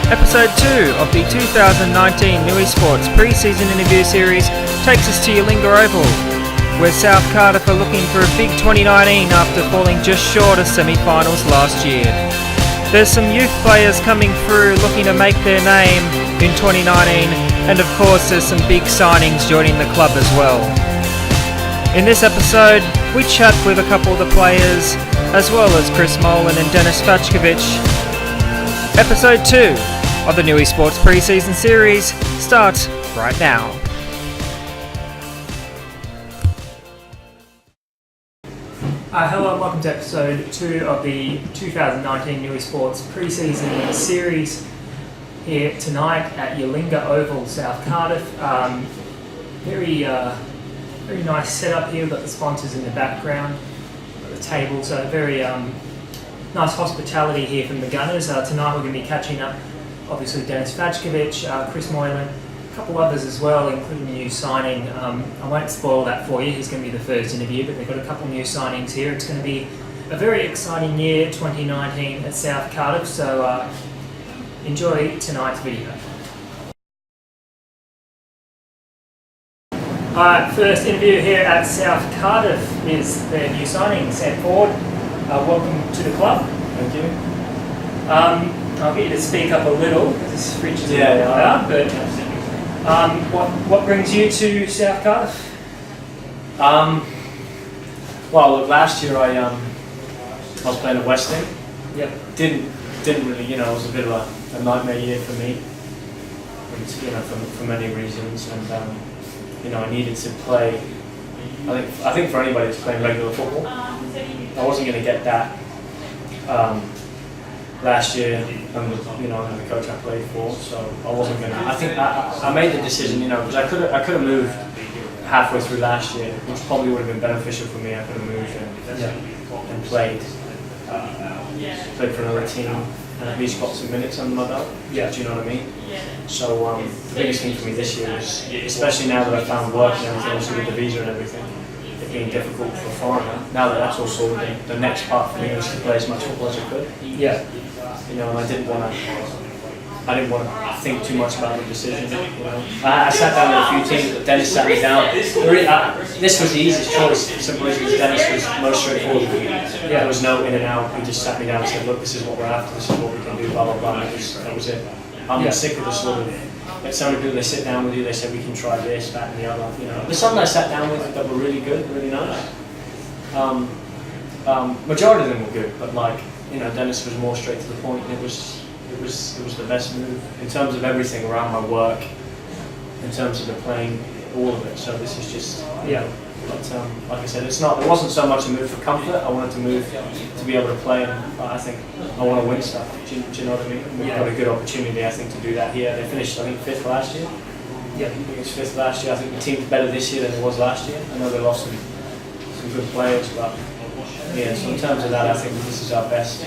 Episode 2 of the 2019 New Esports pre-season interview series takes us to Yolinga Oval, where South Cardiff are looking for a big 2019 after falling just short of semi-finals last year. There's some youth players coming through looking to make their name in 2019, and of course there's some big signings joining the club as well. In this episode, we chat with a couple of the players, as well as Moylan and Denis Fajkovic. Episode 2 of the New Esports pre-season series starts right now. Hello and welcome to episode 2 of the 2019 New Esports pre-season series here tonight at Yolinga Oval, South Cardiff. Very nice setup here. We've got the sponsors in the background, got the table, so very nice hospitality here from the Gunners. Tonight we're going to be catching up, obviously, Denis Fajkovic, Moylan, a couple others as well, including a new signing. I won't spoil that for you, he's going to be the first interview, but they've got a couple new signings here. It's going to be a very exciting year, 2019 at South Cardiff, so enjoy tonight's video. Alright, first interview here at South Cardiff is their new signing, Sam Ford. Welcome to the club. Thank you. I'll get you to speak up a little because this fridge is a little loud, but what brings you to South Cardiff? Well, look, last year I was playing at Weston. Yep. Didn't really, it was a bit of a nightmare year for me, and, for many reasons, and I needed to play. I think for anybody that's playing regular football, I wasn't going to get that last year, and the coach I played for, so I wasn't going to. I think I made the decision, because I could have moved halfway through last year, which probably would have been beneficial for me. I could have moved and played for another team, and at least got some minutes under my belt. Yeah, do you know what I mean? So the biggest thing for me this year was, especially now that I've found work and everything, obviously with the visa and everything, it being difficult for a foreigner. Now that that's all sorted, the next part for me was to play as much football as I could. Yeah. And I didn't want to think too much about the decision. I sat down with a few teams, but Denis sat me down. This was the easiest choice for some reason. Denis was most straightforward. There was no in and out. He just sat me down and said, "Look, this is what we're after. This is what we can do." Blah blah blah. That was it. I'm sick of the sort of. Like so many people, they sit down with you. They say we can try this, that, and the other. There's some that I sat down with that were really good, really nice. Majority of them were good, but Denis was more straight to the point. And it was the best move in terms of everything around my work, in terms of the playing, all of it. So this is just But like I said, it wasn't so much a move for comfort. I wanted to move to be able to play, and I think I want to win stuff. Do you know what I mean? We've got a good opportunity, I think, to do that here. They finished, I think, 5th last year. Yeah, I think it was 5th last year. I think the team's better this year than it was last year. I know they lost some good players, but so in terms of that, I think this is our best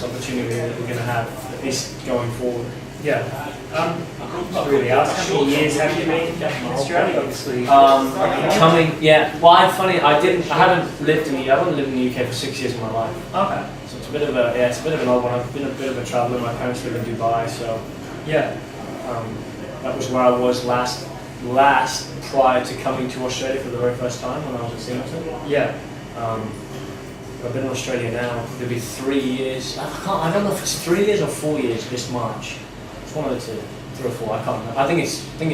opportunity that we're going to have, at least going forward. Yeah. Not really asked. How many years have you been back in Australia? Obviously. Well, I haven't lived in the UK for 6 years of my life. Okay. So it's a bit of an odd one. I've been a bit of a traveller. My parents live in Dubai, so that was where I was last prior to coming to Australia for the very first time when I was at Singleton. Yeah. I've been in Australia now. It'll be 3 years. I don't know if it's 3 years or 4 years this March. It's one of the two, 3 or 4. I can't remember. I think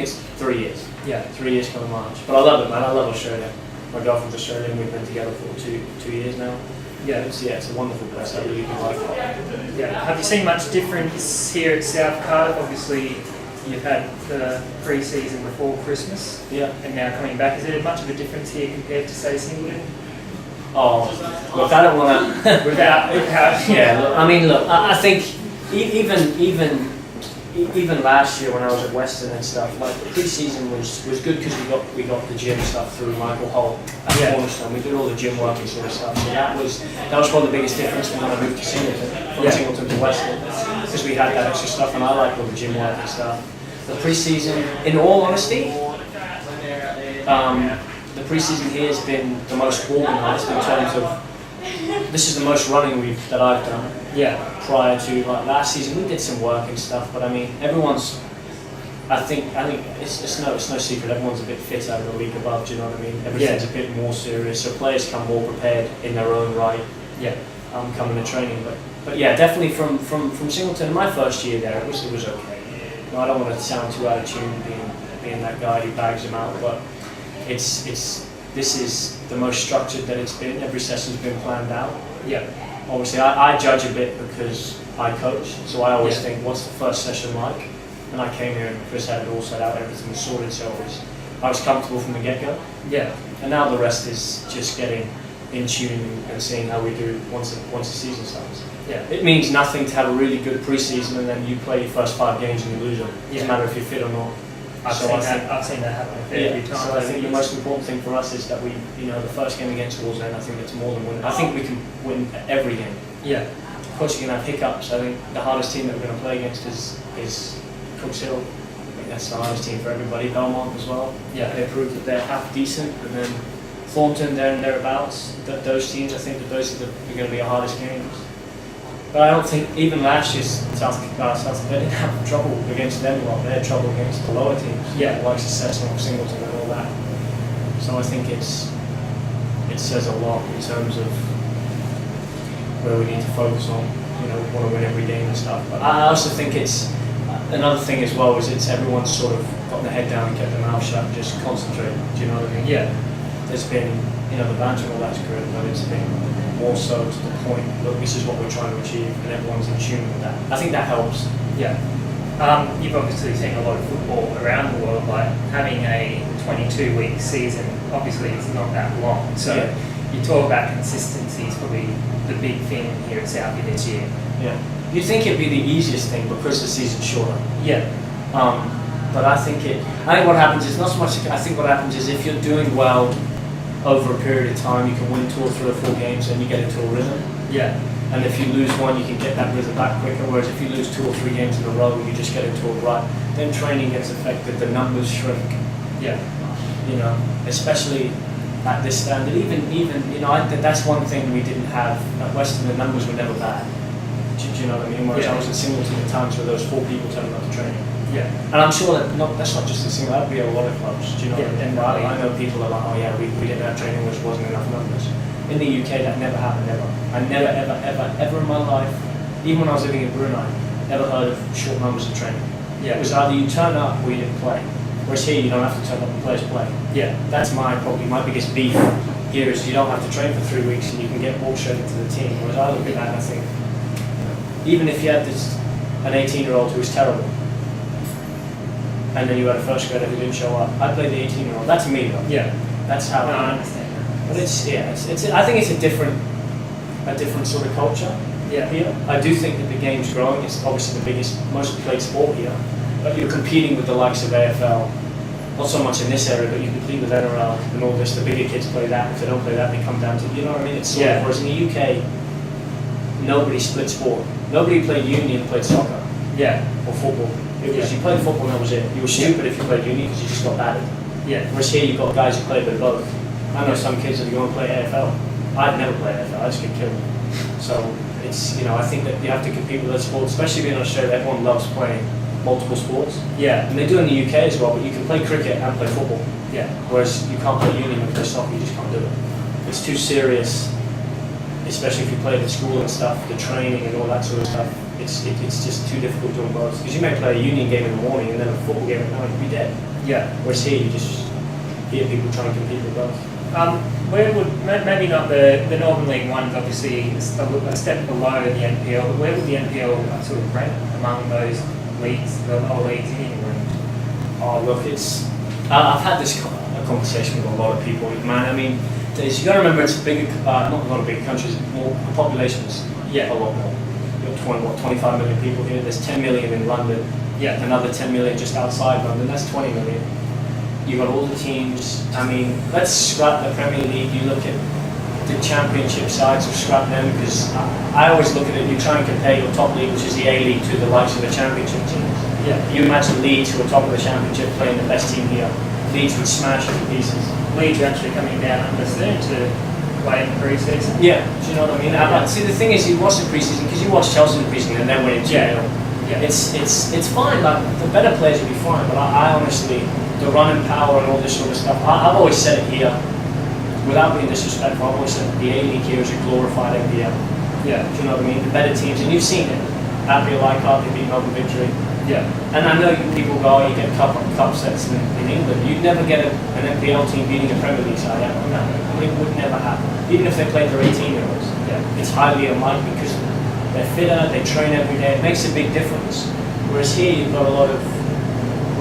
it's 3 years. Yeah, 3 years coming March. But I love it, man. I love Australia. My girlfriend's Australian. We've been together for two years now. Yeah, it's a wonderful place. I really do like it. Yeah. Have you seen much difference here at South Cardiff? Obviously, you've had the pre-season before Christmas. Yeah. And now coming back, is there much of a difference here compared to, say, Singleton? Oh, look, I don't want to. I think even last year when I was at Weston and stuff, the pre-season was good because we got the gym stuff through Michael Hull at Cornerstone. We did all the gym work and sort of stuff. So that was probably the biggest difference when I moved to Singleton, from Singleton to Weston, because we had that extra stuff, and I like all the gym work and stuff. The pre-season, in all honesty, the pre-season here has been the most organised in terms of this is the most running that I've done. Yeah. Prior to like last season, we did some work and stuff, but I mean, everyone's. I think it's no secret. Everyone's a bit fitter in the league above. Do you know what I mean? Everything's a bit more serious, so players come more prepared in their own right. Yeah. Coming to training, but yeah, definitely from Singleton. My first year there, it was okay. You know, I don't want to sound too out of tune being that guy who bags them out, but this is the most structured that it's been. Every session's been planned out. Yeah. Obviously, I judge a bit because I coach, so I always think, what's the first session like? And I came here and Chris had it all set out, everything was sorted, so I was comfortable from the get-go. Yeah. And now the rest is just getting in tune and seeing how we do once the season starts. Yeah. It means nothing to have a really good pre-season and then you play your first 5 games and you lose them. It doesn't matter if you're fit or not. I've seen that happen a fair few times. So I think the most important thing for us is that we, the first game against Wolves, I think it's more than winning. I think we can win every game. Yeah. Of course, you're going to have hiccups. I think the hardest team that we're going to play against is Cooks Hill. I think that's the hardest team for everybody. Belmont as well. Yeah. They proved that they're half decent, and then Thornton there and thereabouts. Those teams, I think that those are going to be our hardest games. But I don't think even last year's South they didn't have trouble against them a lot. They had trouble against the lower teams. Yeah. Like Cessna, Singleton, and all that. So I think it says a lot in terms of where we need to focus on. We want to win every game and stuff. But I also think it's another thing as well is it's everyone's sort of got their head down and kept their mouth shut and just concentrate. Do you know what I mean? Yeah. There's been the banter and all that's good, but it's been more so to the point, look, this is what we're trying to achieve, and everyone's in tune with that. I think that helps. Yeah. You've obviously seen a lot of football around the world, like having a 22-week season, obviously it's not that long. So you talk about consistency is probably the big thing here at Southie this year. Yeah. You'd think it'd be the easiest thing because the season's shorter. Yeah. But I think what happens is not so much, I think what happens is if you're doing well over a period of time, you can win 2 or 3 or 4 games and you get into a rhythm. Yeah. And if you lose one, you can get that rhythm back quicker, whereas if you lose 2 or 3 games in a row, you just get into a rut. Then training gets affected, the numbers shrink. Yeah. Especially at this standard. Even that's one thing we didn't have at Western, the numbers were never bad. Do you know what I mean? Whereas I was at Singleton at times where there was 4 people turning up to training. Yeah. And I'm sure that's not just a single, that would be a lot of clubs. Do you know? And I know people are like, oh yeah, we didn't have training, which wasn't enough numbers. In the UK, that never happened ever. I never, ever in my life, even when I was living in Brunei, ever heard of short numbers of training. Yeah. It was either you turn up or you didn't play. Whereas here, you don't have to turn up and players play. Yeah. That's probably my biggest beef here is you don't have to train for 3 weeks and you can get ball straight into the team. Whereas I look at that and I think, even if you had an 18-year-old who was terrible, and then you had a first grader who didn't show up, I'd play the 18-year-old. That's me though. Yeah. That's how I understand that. But I think it's a different sort of culture here. I do think that the game's growing. It's obviously the biggest, most played sport here. But you're competing with the likes of AFL, not so much in this area, but you compete with NRL and all this. The bigger kids play that. If they don't play that, they come down to, you know what I mean? It's sort of, whereas in the UK, nobody split sport. Nobody played uni and played soccer. Yeah. Or football. It was you played football and that was it. You were stupid if you played uni because you just got battered. Yeah. Whereas here you've got guys who play with both. I know some kids that go and play AFL. I'd never play AFL. I just get killed. So it's I think that you have to compete with other sports, especially being in Australia. Everyone loves playing multiple sports. Yeah. And they do in the UK as well. But you can play cricket and play football. Yeah. Whereas you can't play uni and play soccer. You just can't do it. It's too serious. Especially if you play at school and stuff, the training and all that sort of stuff. It's just too difficult doing both. Because you may play a union game in the morning and then a football game at night, you'd be dead. Yeah. Whereas here, you just hear people trying to compete with both. Where would, maybe not the Northern League one's obviously a step below the NPL, but where would the NPL sort of rank among those leagues, the whole leagues in England? Oh, look, I've had this conversation with a lot of people, man. I mean, you got to remember it's bigger, not a lot of big countries, more the population's a lot more. 25 million people here. There's 10 million in London. Yeah. Another 10 million just outside London. That's 20 million. You got all the teams. I mean, let's scrap the Premier League. You look at the Championship sides, scrap them because I always look at it. You try and compare your top league, which is the A League, to the likes of the Championship teams. Yeah. You imagine Leeds, who are top of the Championship, playing the best team here. Leeds would smash it to pieces. Leeds are actually coming down under soon to play in the pre-season? Yeah, do you know what I mean? See, the thing is, you watch the preseason because you watch Chelsea in the preseason and then win it 2-0. Yeah. It's fine. Like the better players will be fine, but I honestly, the running power and all this sort of stuff. I've always said it here, without being disrespectful. I've always said the A-League here is a glorified NPL. Yeah. Do you know what I mean? The better teams, and you've seen it. At Real Leicester, they beat Melbourne Victory. Yeah. And I know people go, oh, you get cup sets in England. You'd never get an NPL team beating a Premier League side. No, it would never happen. Even if they played their 18-year-olds. Yeah. It's highly unlikely because they're fitter, they train every day. It makes a big difference. Whereas here, you've got a lot of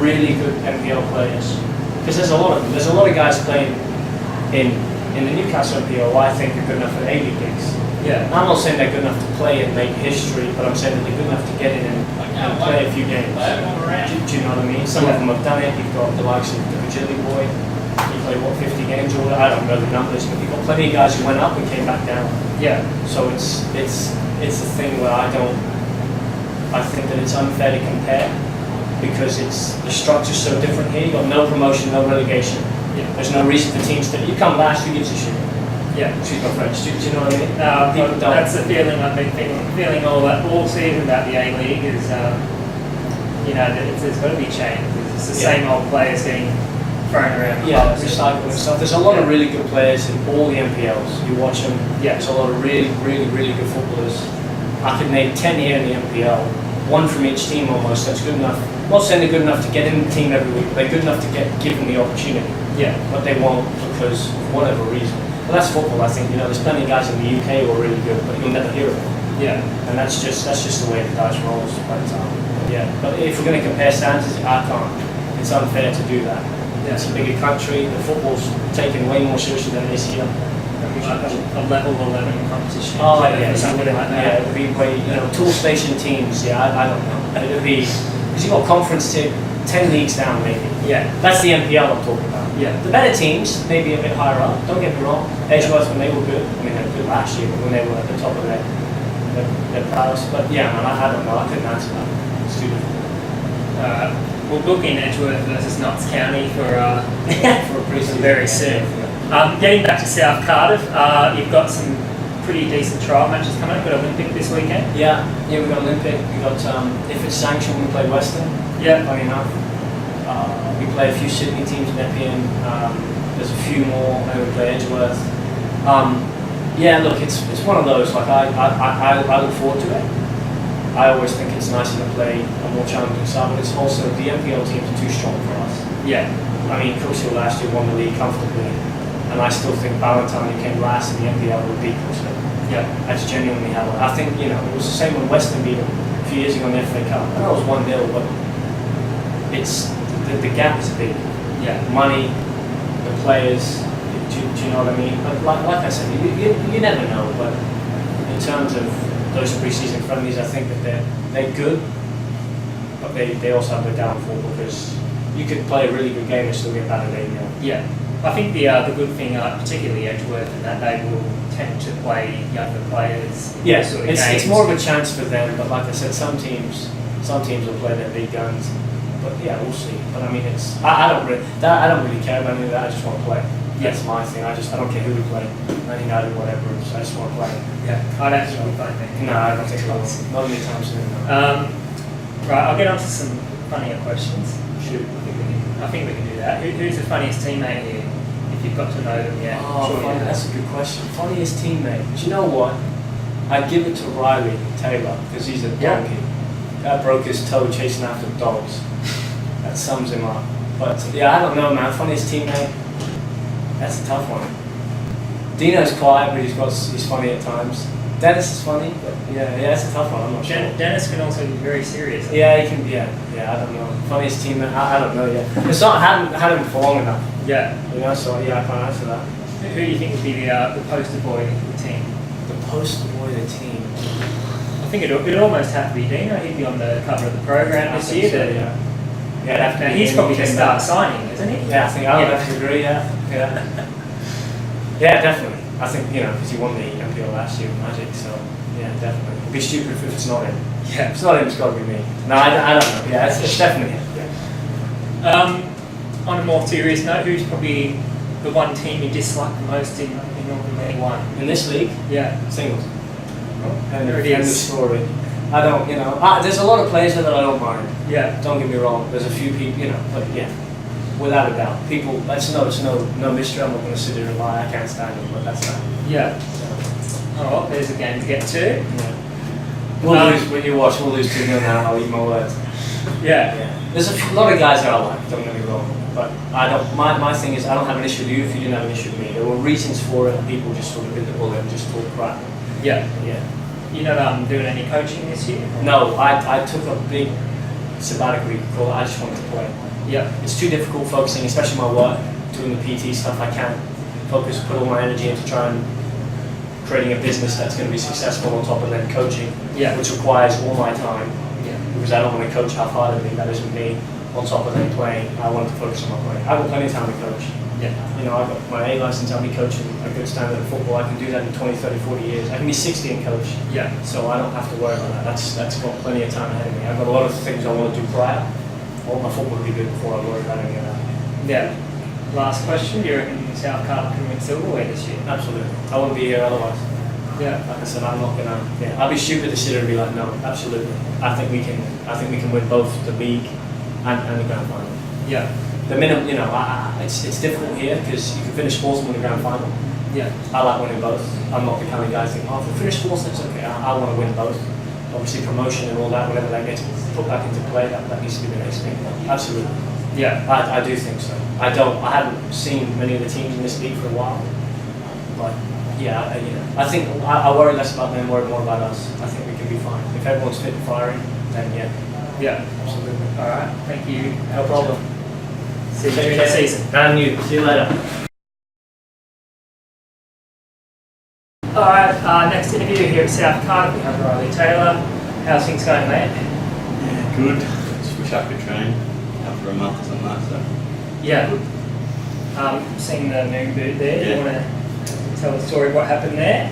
really good NPL players. Because there's a lot of them. There's a lot of guys playing in the Newcastle NPL who I think are good enough for A-League gigs. Yeah. I'm not saying they're good enough to play and make history, but I'm saying that they're good enough to get in and play a few games. Do you know what I mean? Some of them have done it. You've got the likes of the Virgili boy. He played, 50 games or whatever? I don't know the numbers, but you've got plenty of guys who went up and came back down. Yeah. So it's a thing where I think that it's unfair to compare because the structure's so different here. You've got no promotion, no relegation. Yeah. There's no reason for teams to... You come last, who gives a shit? Yeah. Excuse my French. Do you know what I mean? People don't. That's the feeling I've been feeling all season about the A-League is, that there's got to be change. It's the same old players getting thrown around. Yeah, recycling stuff. There's a lot of really good players in all the NPLs. You watch them. Yeah. There's a lot of really, really, really good footballers. I could name 10 here in the NPL. One from each team almost. That's good enough. I'm not saying they're good enough to get in the team every week, but they're good enough to give them the opportunity. Yeah. But they won't because of whatever reason. Well, that's football. I think there's plenty of guys in the UK who are really good, but you'll never hear of them. Yeah. And that's just the way the dice rolls by the time. Yeah. But if we're going to compare standards, I can't. It's unfair to do that. Yeah. It's a bigger country. The football's taken way more seriously than it is here. A level 11 competition. Oh yeah, something like that. Yeah, it would be way, tool station teams. Yeah, I don't know. It would be because you've got conference 10 leagues down maybe. Yeah. That's the NPL I'm talking about. Yeah. The better teams, maybe a bit higher up. Don't get me wrong. Edgeworth, when they were good, I mean, they were good last year, but when they were at the top of their prowess. But yeah, man, I don't know. I couldn't answer that. It's too difficult. We'll book in Edgeworth versus Notts County for a pre-season very soon. Getting back to South Cardiff, you've got some pretty decent trial matches coming up. You've got Olympic this weekend. Yeah, we've got Olympic. We've got, if it's sanctioned, we play Western. Yeah. Funny enough. We play a few Sydney teams in Epping. There's a few more. Maybe we play Edgeworth. Yeah, look, it's one of those. Like I look forward to it. I always think it's nicer to play a more challenging side, but it's also the NPL teams are too strong for us. Yeah. I mean, Crucial last year won the league comfortably, and I still think Valentine, who came last in the NPL, would beat Crucial. Yeah. That's genuinely how I think. It was the same when Western beat them a few years ago in the FA Cup. I know it was 1-0, but it's the gap is big. Yeah. Money, the players. Do you know what I mean? But like I said, you never know. But in terms of those pre-season friendlies, I think that they're good, but they also have their downfall because you could play a really good game and still get battered 8-0. Yeah. I think the good thing, particularly Edgeworth, and that they will tend to play younger players. Yeah, sort of it's more of a chance for them. But like I said, some teams will play their big guns. But yeah, we'll see. But I mean, I don't really care about any of that. I just want to play. Yeah. That's my thing. I don't care who we play. Man United, whatever. I just want to play. Yeah. I don't think we'll play them. No, I don't think we'll. Not anytime soon. No. Right, I'll get on to some funnier questions. Shoot. I think we can do that. Who's the funniest teammate here? If you've got to know them yet. Oh, sure that's a good question. Funniest teammate. Do you know what? I'd give it to Riley Taylor because he's a donkey. That broke his toe chasing after dogs. That sums him up. But yeah, I don't know, man. Funniest teammate. That's a tough one. Dino's quiet, but he's funny at times. Dennis is funny, but yeah, that's a tough one. I'm not sure. Dennis can also be very serious. Yeah, he can. Yeah. I don't know. Funniest teammate. I don't know yet. It's not had him for long enough. Yeah. So yeah, I can't answer that. Who do you think would be the poster boy of the team? The poster boy of the team. I think it'd almost have to be Dino. He'd be on the cover of the program this year. So, yeah. Yeah, now he's probably going to start signing, isn't he? Yeah, I think I would have to agree. Yeah. Yeah, definitely. I think because he won the NPL last year with Magic, so yeah, definitely. It'd be stupid if it's not him. Yeah. If it's not him, it's got to be me. No, I don't know. Yeah, it's definitely him. Yeah. On a more serious note, who's probably the one team you dislike the most in in Northern League One? In this league, Yeah. singles. And there it End of is. story. I don't, there's a lot of players that I don't mind. Yeah. Don't get me wrong. There's a few people, but yeah, without a doubt, people. It's no mystery. I'm not going to sit here and lie. I can't stand them, but that's that. Yeah. Oh, well, there's a game to get to. Yeah. We'll lose when you watch. We'll lose 2-0 now. I'll eat my words. Yeah. There's a lot of guys that I like. Don't get me wrong. But I don't. My thing is, I don't have an issue with you if you didn't have an issue with me. There were reasons for it, and people just sort of bit the bullet and just talk crap. Yeah. Yeah. You're not doing any coaching this year? No, I took a big sabbatical. You could call it. I just wanted to play. Yeah. It's too difficult focusing, especially my work, doing the PT stuff. I can't focus, put all my energy into trying creating a business that's going to be successful on top of then coaching, Yeah. which requires all my time. Yeah. Because I don't want to coach half-heartedly. That isn't me. On top of then playing, I want to focus on my playing. I've got plenty of time to coach. Yeah. I've got my A license. I'll be coaching a good standard of football. I can do that in 20, 30, 40 years. I can be 60 and coach. Yeah. So I don't have to worry about that. That's got plenty of time ahead of me. I've got a lot of things I want to do prior. I want my football to be good before I worry about any of that. Yeah. Last question. Do you reckon South Cardiff can win silverware this year? Absolutely. I wouldn't be here otherwise. Yeah. Like I said, I'm not gonna. Yeah, I'd be stupid to sit here and be like, no, absolutely. I think we can win both the league and the grand final. Yeah. The minimum, it's difficult here because you can finish fourth and win the grand final. Yeah. I like winning both. I'm not the kind of guy thinking, if we finish fourth, that's okay. I want to win both. Obviously, promotion and all that, whatever that gets put back into play, that needs to be the next thing. Absolutely. Yeah. I do think so. I haven't seen many of the teams in this league for a while, but yeah, I think I worry less about them, worry more about us. I think we can be fine if everyone's fit and firing. Then yeah. Yeah. Absolutely. All right. Thank you. No problem. See you during the season. And you. See you later. All right. Next interview here at South Cardiff, we have Riley Taylor. How's things going, mate? Yeah, good. Just wish I could train after a month or something like that. Yeah. Seeing the moon boot there. Yeah. You want to tell the story of what happened there?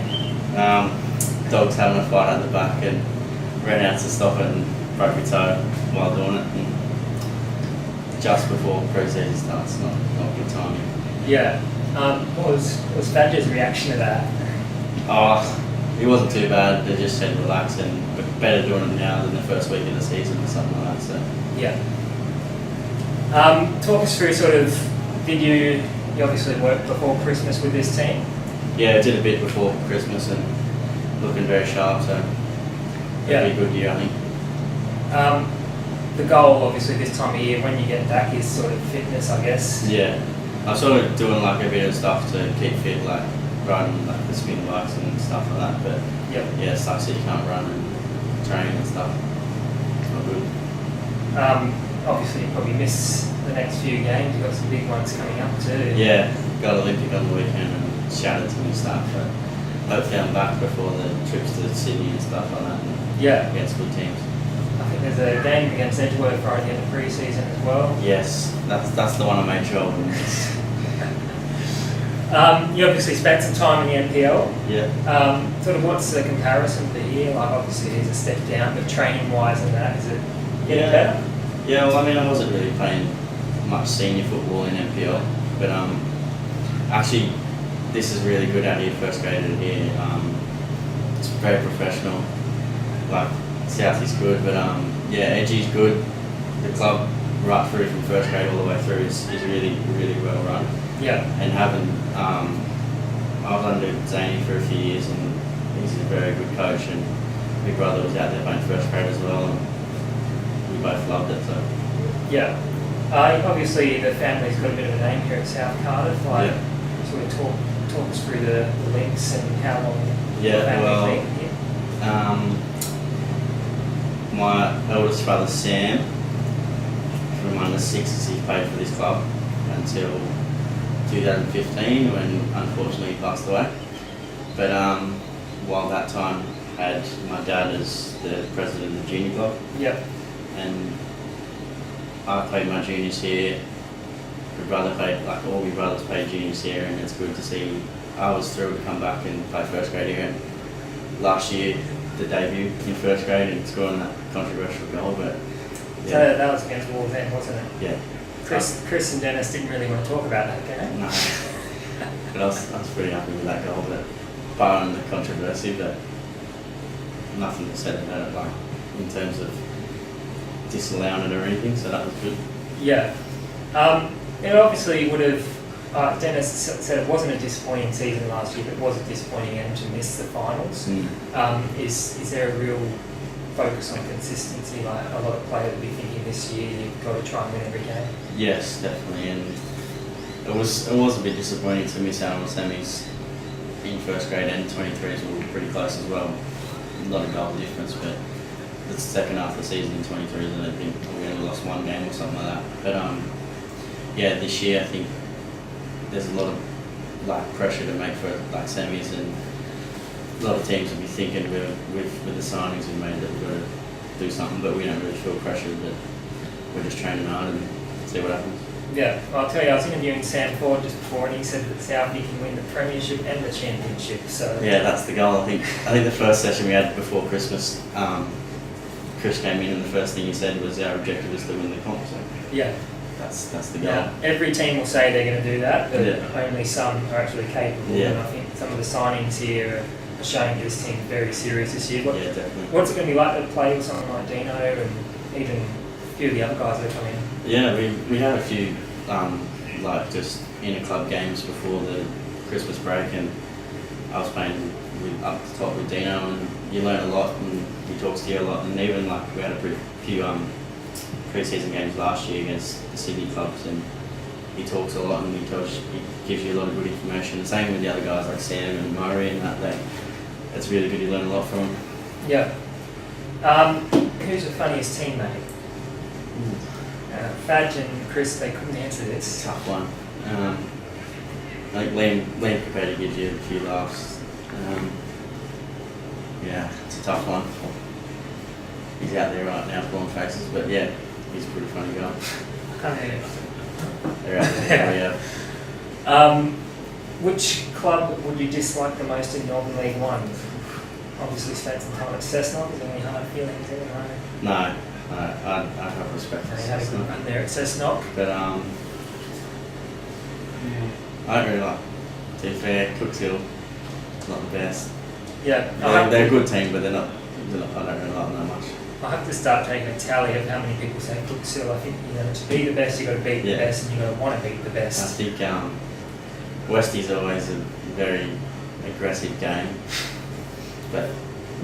Dog's having a fight at the back and ran out to stop it and broke my toe while doing it. And just before pre-season starts, not good timing. Yeah. What was Faj's reaction to that? It wasn't too bad. They just said relax and better doing it now than the first week of the season or something like that. So Yeah. Talk us through sort of, you obviously worked before Christmas with this team? yeah, I did a bit before Christmas and looking very sharp. So Yeah. it'll be a good year, I think. The goal, obviously, this time of year, when you get back, is sort of fitness, I guess. Yeah, I'm sort of doing like a bit of stuff to keep fit, like riding like the spin bikes and stuff like that. But Yep. yeah, stuff that you can't run and train and stuff. It's not good. Obviously, you probably miss the next few games. You've got some big ones coming up too. Yeah, got Olympic on the weekend and shouted to me stuff. But hopefully I'm back before the trips to Sydney and stuff like that. And Yeah. against good teams. I think there's a game against Edgeworth right at the end of pre-season as well. Yes, that's the one I made sure of. You obviously spent some time in the NPL. Yeah. Sort of what's the comparison for here? Like obviously it's a step down, but training-wise and that, is it getting better? Yeah, well, I mean, I wasn't really playing much senior football in NPL, but actually, this is really good out here, first grader here. It's very professional. Like, South is good, but yeah, Edgy's good. The club, right through from first grade all the way through, is really, really well run. Yeah. And having, I was under Zany for a few years, and he's a very good coach, and my brother was out there playing first grade as well, and we both loved it. So Yeah. Obviously the family's got a bit of a name here at South Cardiff. Like, sort of talk us through the links and how long the family's been here. My eldest brother Sam, from under sixes, he played for this club until 2015 when unfortunately he passed away. But while that time had my dad as the president of the junior club, Yeah. and I played my juniors here. My brother played, like all my brothers played juniors here, and it's good to see. I was thrilled to come back and play first grade here. And last year, the debut in first grade and scoring that controversial goal, but So that was against Wolves then, wasn't it? yeah. Chris and Dennis didn't really want to talk about that game. No. But I was pretty happy with that goal. But barring the controversy, but nothing was said about it, like in terms of disallowing it or anything. So that was good. Yeah. It obviously would have. Denis said it wasn't a disappointing season last year, but it was a disappointing end to miss the finals. Is there a real focus on consistency? Like a lot of players will be thinking this year, you've got to try and win every game. Yes, definitely, and it was a bit disappointing to miss out on semis in first grade, and 23s were pretty close as well. Not a goal difference, but the second half of the season in 23s, I don't think we only lost one game or something like that. But yeah, this year I think there's a lot of like pressure to make for like semis, and a lot of teams will be thinking with the signings we made that we've got to do something, but we don't really feel pressured. That we're just training hard and see what happens. Yeah, well, I'll tell you, I was interviewing Sam Ford just before, and he said that Southie can win the premiership and the championship. So yeah, that's the goal. I think the first session we had before Christmas, Chris came in and the first thing he said was our objective is to win the comp. So yeah. That's the goal. Now, every team will say they're going to do that, but Yeah. only some are actually capable. Yeah. And I think some of the signings here are showing this team very serious this year. Yeah, definitely. What's it going to be like to play with someone like Dino and even a few of the other guys that are coming in? Yeah, we had a few like just inter-club games before the Christmas break, and I was playing up the top with Dino, and you learn a lot, and he talks to you a lot, and even like we had a few pre-season games last year against the Sydney clubs, and he talks a lot, and he gives you a lot of good information. The same with the other guys like Sam and Murray and that. It's really good. You learn a lot from them. Yeah. Who's the funniest teammate? Fadge and Chris, they couldn't answer this. Tough one. I think Liam Capetta gives you a few laughs. Yeah, it's a tough one. He's out there right now pulling faces, but yeah, he's a pretty funny guy. They're out there. Yeah. Which club would you dislike the most in Northern League One? Obviously spent some time at Cessnock. Is there any hard feelings there? No, I have respect for You had a good run there at Cessnock. But I don't really like, to be fair, Cooks Hill, not the best. Yeah. They're a good team, but I don't really like them that much. I have to start taking a tally of how many people say Cooksill. I think to be the best, you've got to beat the best, and you've got to want to beat the I best. think Westie's always a very aggressive game, but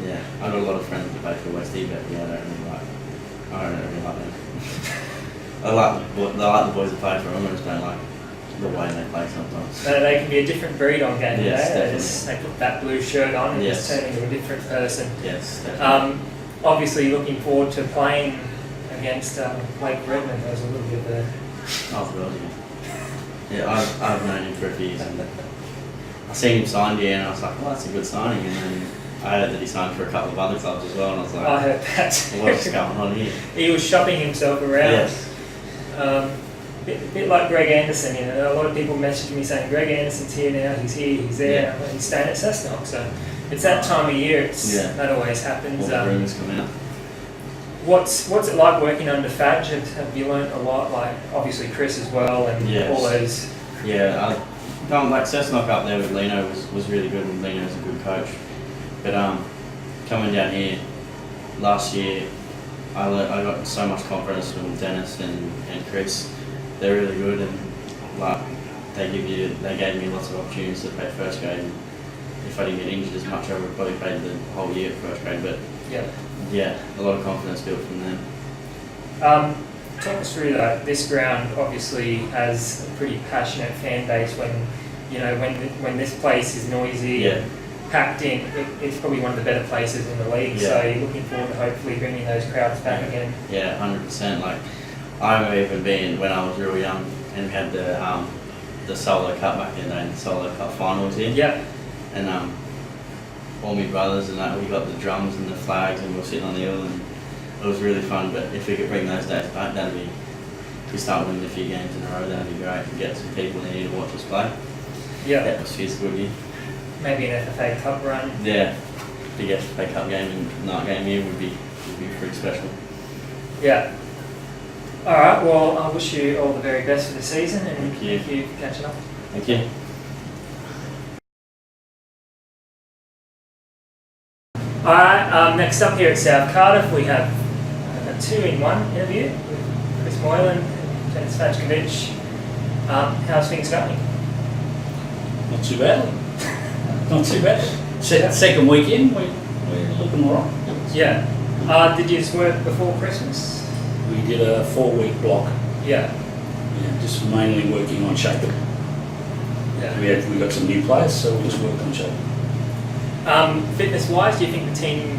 yeah, I've got a lot of friends that play for Westie, but yeah, I don't really like them. I like the boys that play for them. I just don't like the way they play sometimes. They can be a different breed on game day. Yes, They put that blue shirt on and Yes. just turn into a different person. Yes, definitely. Obviously, looking forward to playing against Blake Redmond. That was a little bit of a... Oh, God, yeah. I've known him for a few years, and I seen him signed here, and I was like, well, that's a good signing. And then I heard that he signed for a couple of other clubs as well, and I was like, I heard that. what's going on here? He was shopping himself around. Yes. Bit like Greg Anderson, a lot of people messaged me saying Greg Anderson's here now, he's here, he's there, Yeah. he's staying at Cessnock. So it's that time of year. Yeah. That always happens. All the rumours come out. What's it like working under Fadge? Have you learnt a lot? Like obviously Chris as well, and Yes. all those. Yeah, like Cessnock up there with Lino was really good, and Lino's a good coach. But coming down here last year, I got so much confidence from Denis and Chris. They're really good, and like they gave me lots of opportunities to play first grade. And if I didn't get injured as much, I would have probably played the whole year at first grade. But yeah, a lot of confidence built from them. Talk us through that. This ground obviously has a pretty passionate fan base. When this place is noisy and packed in, it's probably one of the better places in the league. Yeah. So you're looking forward to hopefully bringing those crowds back again. Yeah, 100%. Like I remember even being when I was real young, and we had the solo cup back in the day, the solo cup finals here. Yeah. And all my brothers and that, we got the drums and the flags, and we were sitting on the hill, and it was really fun. But if we could bring those days back, if we start winning a few games in a row, that'd be great. And get some people in here to watch us play. Yeah. That was good here. Maybe an FFA Cup run. Yeah, big FFA Cup game and night game here would be pretty special. Yeah. All right. Well, I wish you all the very best for the season, and Thank you. thank you for catching up. Thank you. Alright, next up here at South Cardiff we have a 2-in-1 interview with Chris Moylan and Denis Fajkovic. How's things going? Not too bad. Not too bad. Second weekend, we're looking all right. Yeah. Did you just work before Christmas? We did a 4-week block. Yeah. Yeah, just mainly working on shaping. Yeah. We got some new players, so we just worked on shaping. Fitness-wise, do you think the team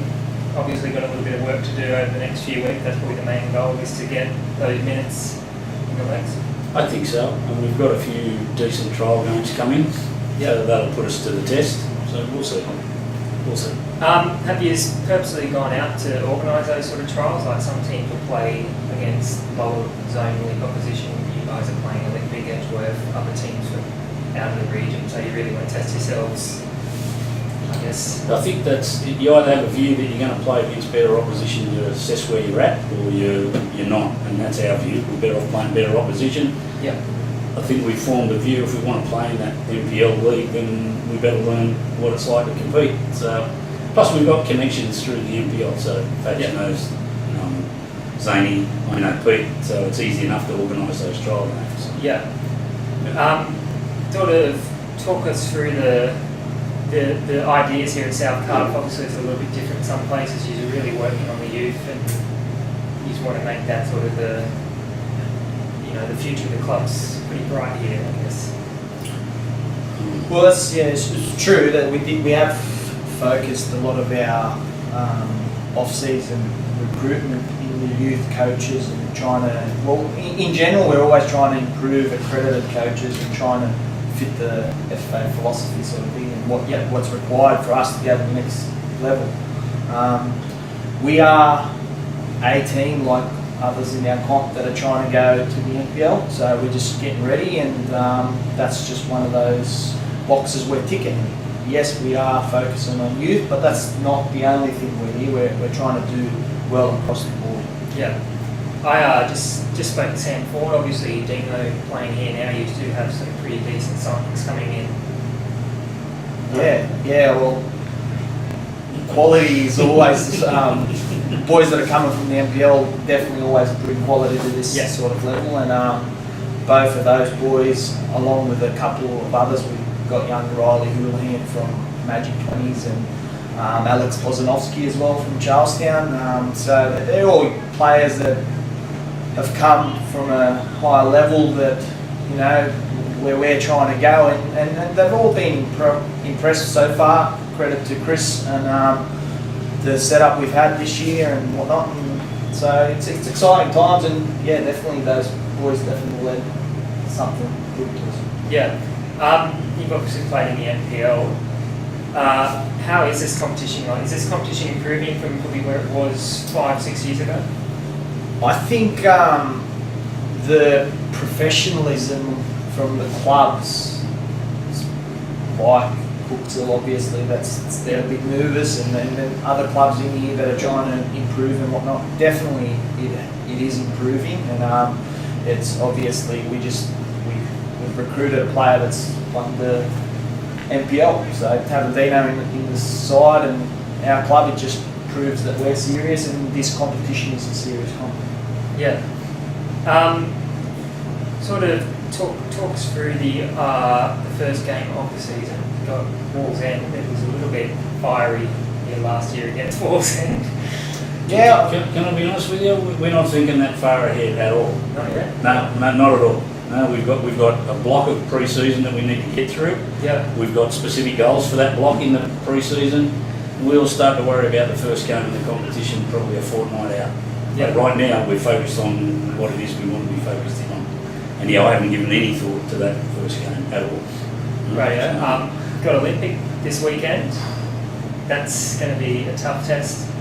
obviously got a little bit of work to do over the next few weeks? That's probably the main goal, is to get those minutes in the legs. I think so, and we've got a few decent trial games coming, so that'll put us to the test. So we'll see. We'll see. Have you purposely gone out to organise those sort of trials? Like some teams will play against lower zone league opposition. You guys are playing a big Edgeworth, other teams from out of the region, so you really want to test yourselves, I guess. I think that's, you either have a view that you're going to play against better opposition to assess where you're at, or you're not, and that's our view. We're better off playing better opposition. Yeah. I think we formed a view, if we want to play in that NPL league, then we better learn what it's like to compete. So, plus we've got connections through the NPL, so Faj knows Zany, I know Pete, so it's easy enough to organise those trial games. Yeah. Sort of talk us through the ideas here at South Cardiff. Obviously it's a little bit different. Some places you're really working on the youth and you just want to make that sort of the future of the club's pretty bright here, I guess. Well, it's true that we have focused a lot of our off-season recruitment in the youth coaches and trying to, in general, we're always trying to improve accredited coaches and trying to fit the FA philosophy sort of thing and what's required for us to go to the next level. We are a team like others in our comp that are trying to go to the NPL, so we're just getting ready, and that's just one of those boxes we're ticking. Yes, we are focusing on youth, but that's not the only thing we're here. We're trying to do well across the board. Yeah. I just spoke to Sam Ford. Obviously, Dino playing here now, you do have some pretty decent signings coming in. Yeah, well, quality is always, boys that are coming from the NPL definitely always bring quality to this sort of level, and both of those boys, along with a couple of others, we've got young Riley Houlihan from Magic 20s and Alex Pozanovsky as well from Charlestown. So they're all players that have come from a higher level that, where we're trying to go, and they've all been impressed so far. Credit to Chris and the setup we've had this year and whatnot. And so it's exciting times, and definitely those boys definitely led something good to us. Yeah. You've obviously played in the NPL. How is this competition like? Is this competition improving from probably where it was 5-6 years ago? I think the professionalism from the clubs, like Cooksville, obviously, they're a bit nervous, and then other clubs in here that are trying to improve and whatnot. Definitely, it is improving, and it's obviously we've recruited a player that's won the NPL, so having Dino in the side and our club, it just proves that we're serious, and this competition is a serious competition. Yeah. Sort of talk us through the first game of the season. We got Wall's End. It was a little bit fiery here last year against Wall's End. Yeah. Can I be honest with you? We're not thinking that far ahead at all. Not yet? No, not at all. No, we've got a block of pre-season that we need to get through. Yeah. We've got specific goals for that block in the pre-season. We'll start to worry about the first game of the competition probably a fortnight out. Yeah. But right now we're focused on what it is we want to be focused in on. And I haven't given any thought to that first game at all. Right. Got Olympic this weekend. That's going to be a tough test.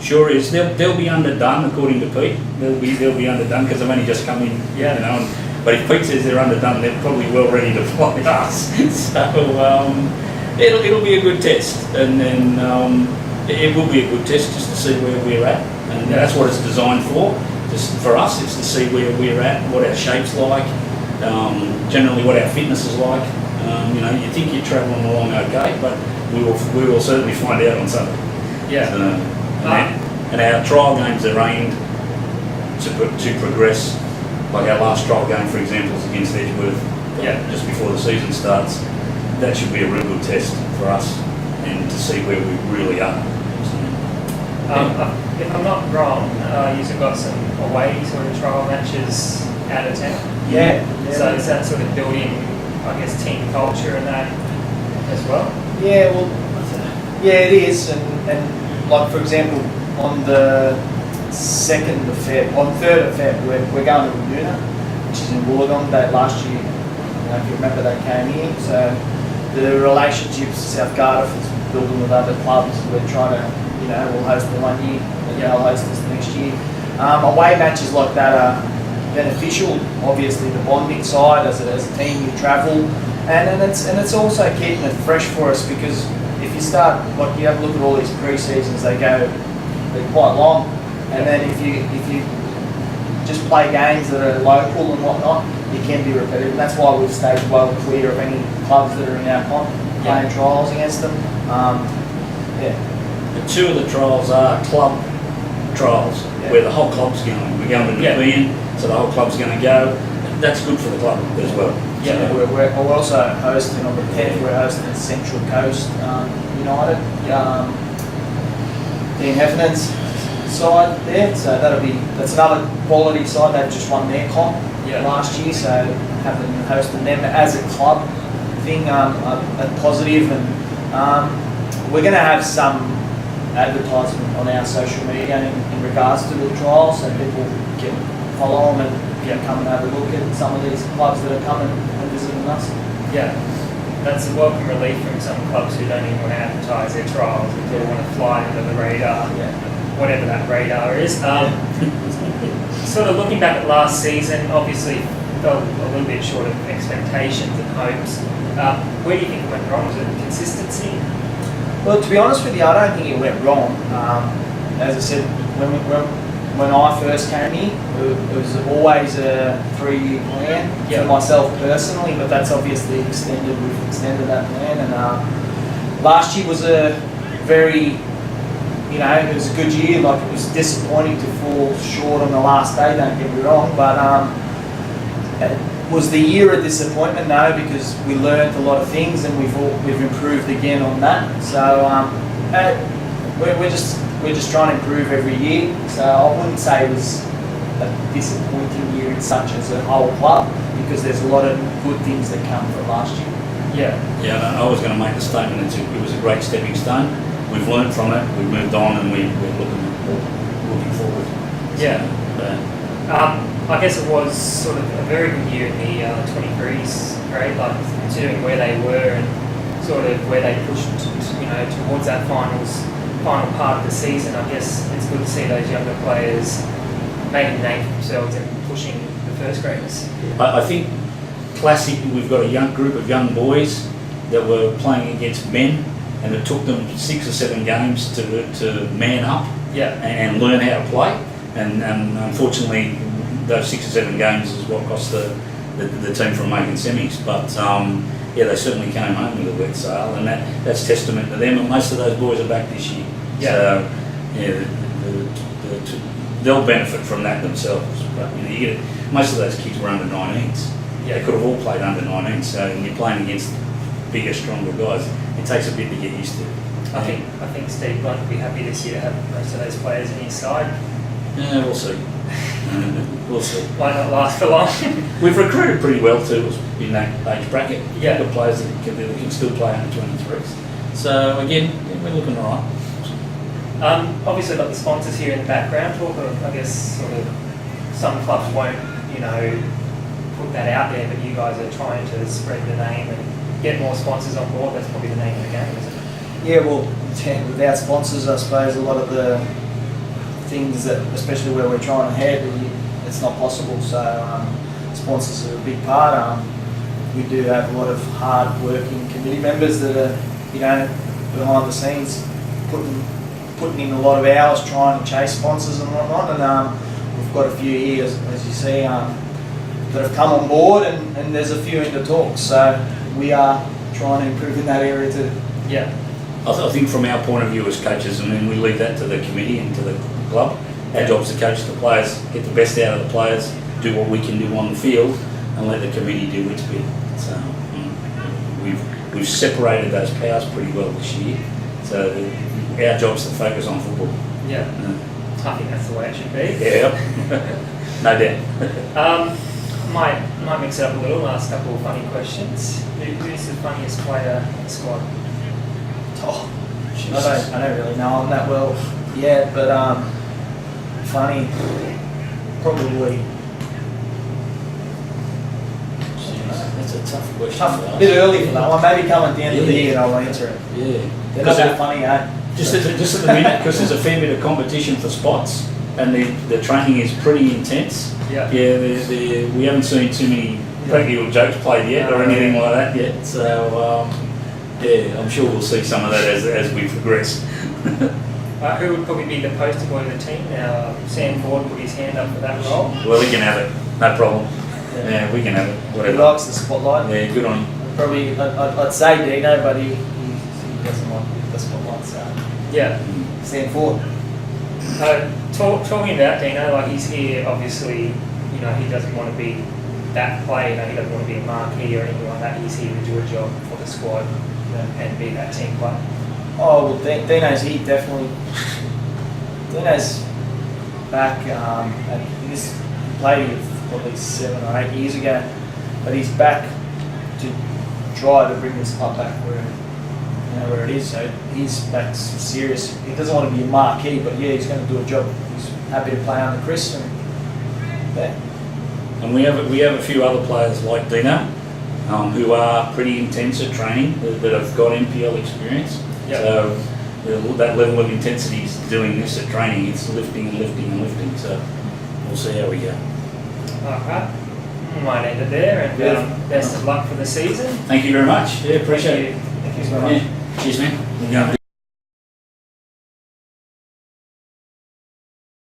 Sure is. They'll be underdone according to Pete. They'll be underdone because they've only just come in. Yeah. But if Pete says they're underdone, they're probably well ready to play us. So it'll be a good test, and then it will be a good test just to see where we're at, and that's what it's designed for. Just for us, it's to see where we're at, what our shape's like, generally what our fitness is like. You think you're travelling along okay, but we will certainly find out on Sunday. Yeah. And our trial games are aimed to progress. Like our last trial game, for example, is against Edgeworth. Just before the season starts. That should be a real good test for us and to see where we really are. If I'm not wrong, you've got some away sort of trial matches out of town. Yeah. So is that sort of building, I guess, team culture and that as well? Yeah, well, yeah, it is. And like, for example, on the 2nd of Feb, on 3rd of Feb, we're going to Laguna, which is in Wollongong. Last year, if you remember, they came here. So the relationships South Cardiff is building with other clubs. We're trying to, we'll host them one year, and they'll host us the next year. Away matches like that are beneficial. Obviously, the bonding side as a team, you travel, and it's also keeping it fresh for us, because if you start, like, you have a look at all these pre-seasons, they're quite long, and then if you just play games that are local and whatnot, it can be repetitive. And that's why we've stayed well clear of any clubs that are in our comp playing trials against them. The two of the trials are club trials, where the whole club's going. We're going to Nepean, so the whole club's going to go. That's good for the club as well. Yeah, so we're also hosting on the 10th. We're hosting Central Coast United, Dean Heffernan's side there. So that's another quality side. They've just won their comp last year, so hosting them as a club thing, a positive, and we're going to have some advertisement on our social media in regards to the trial, so people can follow them and come and have a look at some of these clubs that are coming and visiting us. Yeah, that's a welcome relief from some clubs who don't even want to advertise their trials, if they want to fly under the radar, whatever that radar is. Sort of looking back at last season, obviously fell a little bit short of expectations and hopes. Where do you think it went wrong? Was it consistency? Well, to be honest with you, I don't think it went wrong. As I said, when I first came here, it was always a 3-year plan for myself personally, but that's obviously extended. We've extended that plan, and last year was a very, it was a good year. Like, it was disappointing to fall short on the last day, don't get me wrong, but was the year a disappointment? No, because we learned a lot of things and we've improved again on that. So we're just trying to improve every year. So I wouldn't say it was a disappointing year in such as a whole club, because there's a lot of good things that come from last year. Yeah, I was going to make the statement that it was a great stepping stone. We've learned from it, we've moved on, and we're looking forward. I guess it was sort of a very good year in the 23s grade, like considering where they were and sort of where they pushed, towards that final part of the season. I guess it's good to see those younger players making a name for themselves and pushing the first graders. I think classically we've got a young group of young boys that were playing against men, and it took them 6 or 7 games to man up and learn how to play. And unfortunately, those 6 or 7 games is what cost the team from making semis. But they certainly came home with a wet sail, and that's testament to them. And most of those boys are back this year. So they'll benefit from that themselves. But most of those kids were under 19s. They could have all played under 19s. So when you're playing against bigger, stronger guys, it takes a bit to get used to. I think Steve Blunt will be happy this year to have most of those players in his side. Yeah, we'll see. We'll see. Might not last for long. We've recruited pretty well too in that age bracket. Yeah. We've got players that can still play under 23s. So again, we're looking all right. Obviously, got the sponsors here in the background. Talk of, I guess, sort of some clubs won't, put that out there, but you guys are trying to spread the name and get more sponsors on board. That's probably the name of the game, isn't it? Yeah, well, without sponsors, I suppose a lot of the things that, especially where we're trying to head, it's not possible. So sponsors are a big part. We do have a lot of hard-working committee members that are, behind the scenes, putting in a lot of hours trying to chase sponsors and whatnot. And we've got a few here, as you see, that have come on board, and there's a few in the talks. So we are trying to improve in that area too. Yeah. I think from our point of view as coaches, I mean, we leave that to the committee and to the club. Our job's to coach the players, get the best out of the players, do what we can do on the field, and let the committee do its bit. So we've separated those powers pretty well this year. So our job's to focus on football. Yeah. I think that's the way it should be. Yeah, no doubt. Might mix it up a little. Ask a couple of funny questions. Who's the funniest player in the squad? Oh, I don't really know him that well yet, but funny, probably. That's a tough question. A bit early for that one. Maybe come at the end of the year and I'll answer it. Yeah. They're not that funny, eh? Just at the minute, because there's a fair bit of competition for spots, and the training is pretty intense. Yeah. Yeah, we haven't seen too many practical jokes played yet or anything like that yet. So yeah, I'm sure we'll see some of that as we progress. Who would probably be the poster boy of the team now? Sam Ford put his hand up for that role. Well, we can have it, no problem. Yeah, we can have it. He Whatever. likes the spotlight. Yeah, good on him. Probably, I'd say Dino, but he doesn't like the spotlight, so. Yeah. Stand forward. Talking about Dino, like he's here, obviously, you know, he doesn't want to be that player, you know, he doesn't want to be a marquee or anything like that. He's here to do a job for the squad and be that team player. Oh, well, Dino's he definitely. Dino's back, he played here probably 7 or 8 years ago, but he's back to try to bring this club back where it is. So he's back serious. He doesn't want to be a marquee, but yeah, he's going to do a job. He's happy to play under Chris, and yeah. And we have a few other players like Dino, who are pretty intense at training, that have got NPL experience. Yep. So that level of intensity is doing this at training. It's lifting and lifting and lifting. So we'll see how we go. Alright, we might end it there, and best of luck for the season. Thank you very much. Yeah, appreciate it. Thank you very much. Yeah. Cheers, man.